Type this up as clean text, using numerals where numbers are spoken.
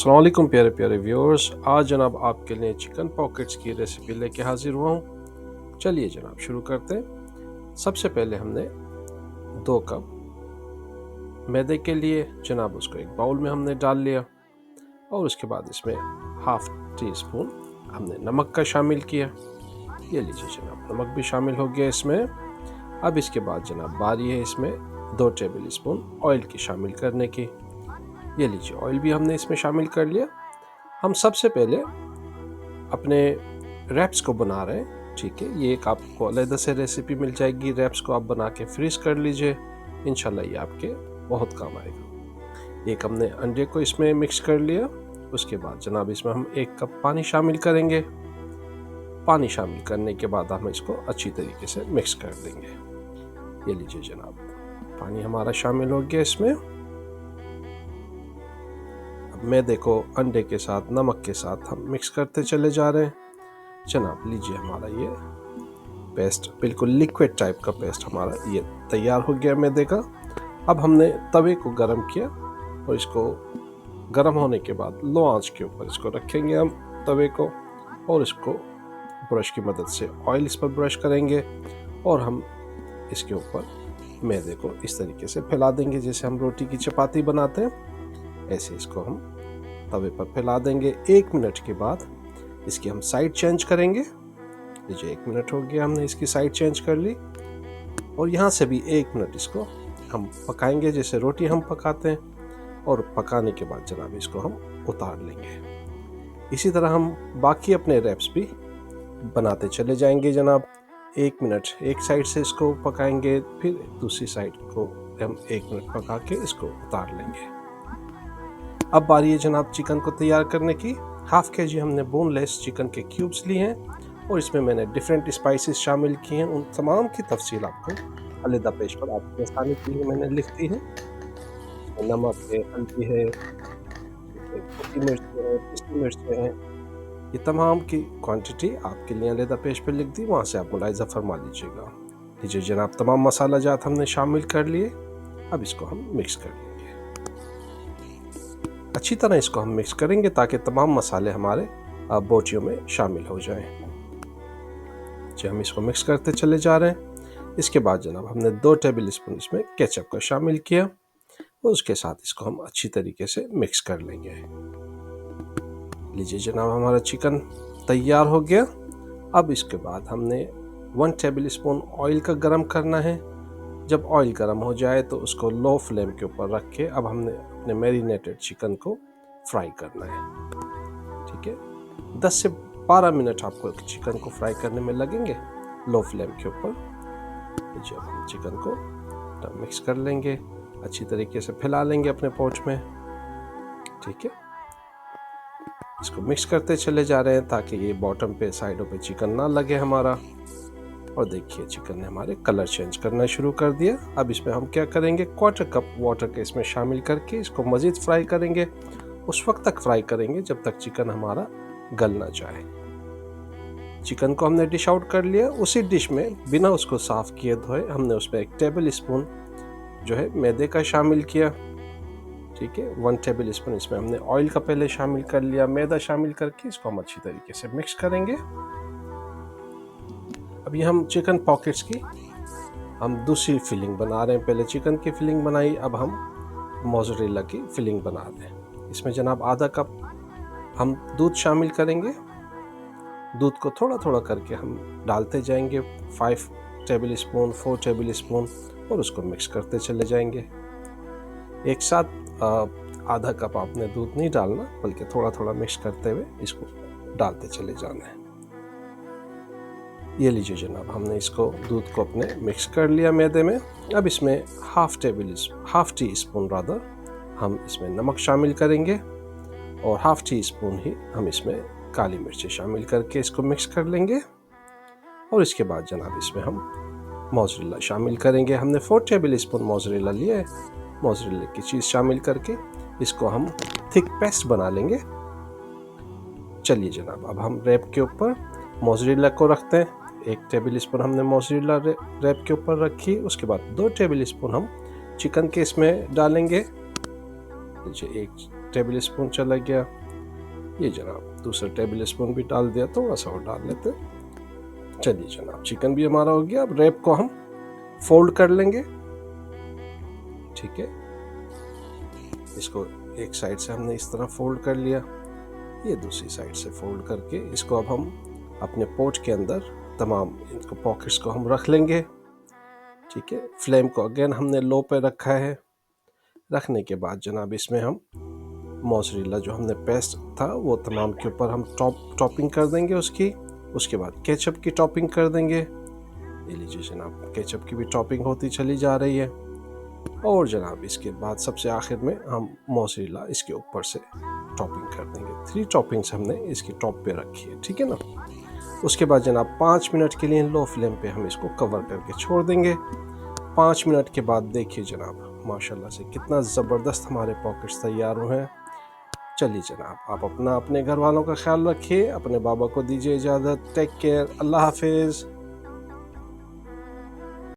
अस्सलाम वालेकुम प्यारे प्यारे व्यूअर्स। आज जनाब आपके लिए चिकन पॉकेट्स की रेसिपी लेके हाजिर हुआ हूँ। चलिए जनाब शुरू करते हैं। सबसे पहले हमने 2 कप मैदे के लिए जनाब उसको एक बाउल में हमने डाल लिया और उसके बाद इसमें हाफ टी स्पून हमने नमक का शामिल किया। ये लीजिए जनाब, नमक भी शामिल हो गया इसमें। अब इसके बाद जनाब बारी है इसमें 2 टेबल स्पून ऑयल की शामिल करने की। ये लीजिए, ऑयल भी हमने इसमें शामिल कर लिया। हम सबसे पहले अपने रैप्स को बना रहे हैं, ठीक है। ये एक आपको अलग से रेसिपी मिल जाएगी, रैप्स को आप बना के फ्रीज कर लीजिए, इंशाल्लाह ये आपके बहुत काम आएगा। एक हमने अंडे को इसमें मिक्स कर लिया। उसके बाद जनाब इसमें हम 1 कप पानी शामिल करेंगे। पानी शामिल करने के बाद हम इसको अच्छी तरीके से मिक्स कर देंगे। ये लीजिए जनाब, पानी हमारा शामिल हो गया इसमें। मैदे को अंडे के साथ, नमक के साथ हम मिक्स करते चले जा रहे हैं। जनाब लीजिए, हमारा ये पेस्ट बिल्कुल लिक्विड टाइप का पेस्ट हमारा ये तैयार हो गया मैदे का। अब हमने तवे को गरम किया और इसको गरम होने के बाद लो आंच के ऊपर इसको रखेंगे हम तवे को, और इसको ब्रश की मदद से ऑयल इस पर ब्रश करेंगे और हम इसके ऊपर मैदे को इस तरीके से फैला देंगे जैसे हम रोटी की चपाती बनाते हैं। ऐसे इसको हम तवे पर फैला देंगे। 1 मिनट के बाद इसकी हम साइड चेंज करेंगे। लीजिए, 1 मिनट हो गया, हमने इसकी साइड चेंज कर ली और यहाँ से भी 1 मिनट इसको हम पकाएंगे जैसे रोटी हम पकाते हैं। और पकाने के बाद जनाब इसको हम उतार लेंगे। इसी तरह हम बाकी अपने रैप्स भी बनाते चले जाएंगे जनाब। 1 मिनट एक साइड से इसको पकाएंगे, फिर दूसरी साइड को हम 1 मिनट पका के इसको उतार लेंगे। अब बारी है जनाब चिकन को तैयार करने की। हाफ के जी हमने बोनलेस चिकन के क्यूब्स लिए हैं और इसमें मैंने डिफरेंट स्पाइसेस शामिल किए हैं। उन तमाम की तफसील आपको अलग पेज पर आपकी आसानी के लिए मैंने लिख दी है। नमक है, हल्दी है, सूखी मिर्च है, पिस्ती मिर्च है, ये तमाम की क्वांटिटी आपके लिए अलग पेज पर लिख दी, वहाँ से आप मुलाहिजा फरमा लीजिएगा। लीजिए जनाब, तमाम मसाला जात हमने शामिल कर लिए। अब इसको हम मिक्स कर लेंगे। अच्छी तरह इसको हम मिक्स करेंगे ताकि तमाम मसाले हमारे बोटियों में शामिल हो जाएं। जी, हम इसको मिक्स करते चले जा रहे हैं। इसके बाद जनाब हमने 2 टेबल स्पून इसमें केचप का शामिल किया और उसके साथ इसको हम अच्छी तरीके से मिक्स कर लेंगे। लीजिए जनाब, हमारा चिकन तैयार हो गया। अब इसके बाद हमने 1 टेबल स्पून ऑयल का गरम करना है। जब ऑयल गर्म हो जाए तो उसको लो फ्लेम के ऊपर रख के अब हमने अपने मैरिनेटेड चिकन को फ्राई करना है, ठीक है। 10 से 12 मिनट आपको चिकन को फ्राई करने में लगेंगे लो फ्लेम के ऊपर। जब हम चिकन को मिक्स कर लेंगे, अच्छी तरीके से फैला लेंगे अपने पॉट में, ठीक है। इसको मिक्स करते चले जा रहे हैं ताकि ये बॉटम पे, साइडों पे चिकन ना लगे हमारा। और देखिए, चिकन ने हमारे कलर चेंज करना शुरू कर दिया। अब इसमें हम क्या करेंगे, 1/4 कप वाटर के इसमें शामिल करके इसको मज़ीद फ्राई करेंगे। उस वक्त तक फ्राई करेंगे जब तक चिकन हमारा गल ना जाए। चिकन को हमने डिश आउट कर लिया। उसी डिश में बिना उसको साफ़ किए धोए हमने उसमें 1 टेबल स्पून जो है मैदे का शामिल किया, ठीक है। 1 टेबल स्पून इसमें हमने ऑयल का पहले शामिल कर लिया। मैदा शामिल करके इसको हम अच्छी तरीके से मिक्स करेंगे। अभी हम चिकन पॉकेट्स की हम दूसरी फिलिंग बना रहे हैं। पहले चिकन की फिलिंग बनाई, अब हम मोज़रेला की फिलिंग बना रहे हैं। इसमें जनाब आधा कप हम दूध शामिल करेंगे। दूध को थोड़ा थोड़ा करके हम डालते जाएंगे, 5 टेबल स्पून, 4 टेबल स्पून, और उसको मिक्स करते चले जाएंगे। एक साथ आधा कप आपने दूध नहीं डालना, बल्कि थोड़ा थोड़ा मिक्स करते हुए इसको डालते चले जाना है। ये लीजिए जनाब, हमने इसको दूध को अपने मिक्स कर लिया मैदे में। अब इसमें हाफ टी स्पून हम इसमें नमक शामिल करेंगे और हाफ टी स्पून ही हम इसमें काली मिर्ची शामिल करके इसको मिक्स कर लेंगे। और इसके बाद जनाब इसमें हम मोज़रेला शामिल करेंगे। हमने 4 टेबल स्पून मोज़रेला लिया है। मोज़रेला की चीज़ शामिल करके इसको हम थिक पेस्ट बना लेंगे। चलिए जनाब, अब हम रैप के ऊपर मोज़रेला को रखते हैं। 1 टेबल स्पून हमने मोज़रेला रैप के ऊपर रखी। उसके बाद 2 टेबल स्पून हम चिकन के इसमें डालेंगे। 1 टेबल स्पून चला गया। ये जनाब दूसरा टेबल स्पून भी डाल दिया, थोड़ा सा और डाल लेते। चलिए जनाब चिकन भी हमारा हो गया। अब रैप को हम फोल्ड कर लेंगे, ठीक है। इसको एक साइड से हमने इस तरह फोल्ड कर लिया, ये दूसरी साइड से फोल्ड करके इसको अब हम अपने पोच के अंदर तमाम इनको पॉकेट्स को हम रख लेंगे, ठीक है। फ्लेम को अगेन हमने लो पे रखा है। रखने के बाद जनाब इसमें हम मोज़रेला जो हमने पेस्ट था वो तमाम के ऊपर हम टॉपिंग कर देंगे उसकी। उसके बाद केचप की टॉपिंग कर देंगे। ये लीजिए जनाब केचप की भी टॉपिंग होती चली जा रही है। और जनाब इसके बाद सबसे आखिर में हम मोज़रेला इसके ऊपर से टॉपिंग कर देंगे। 3 टॉपिंग्स हमने इसकी टॉप पे रखी है, ठीक है ना। उसके बाद जनाब 5 मिनट के लिए लो फ्लेम पे हम इसको कवर करके छोड़ देंगे। 5 मिनट के बाद देखिए जनाब माशाल्लाह से कितना ज़बरदस्त हमारे पॉकेट्स तैयार हुए हैं। चलिए जनाब आप अपने घर वालों का ख्याल रखिए, अपने बाबा को दीजिए इजाज़त। टेक केयर, अल्लाह हाफिज़।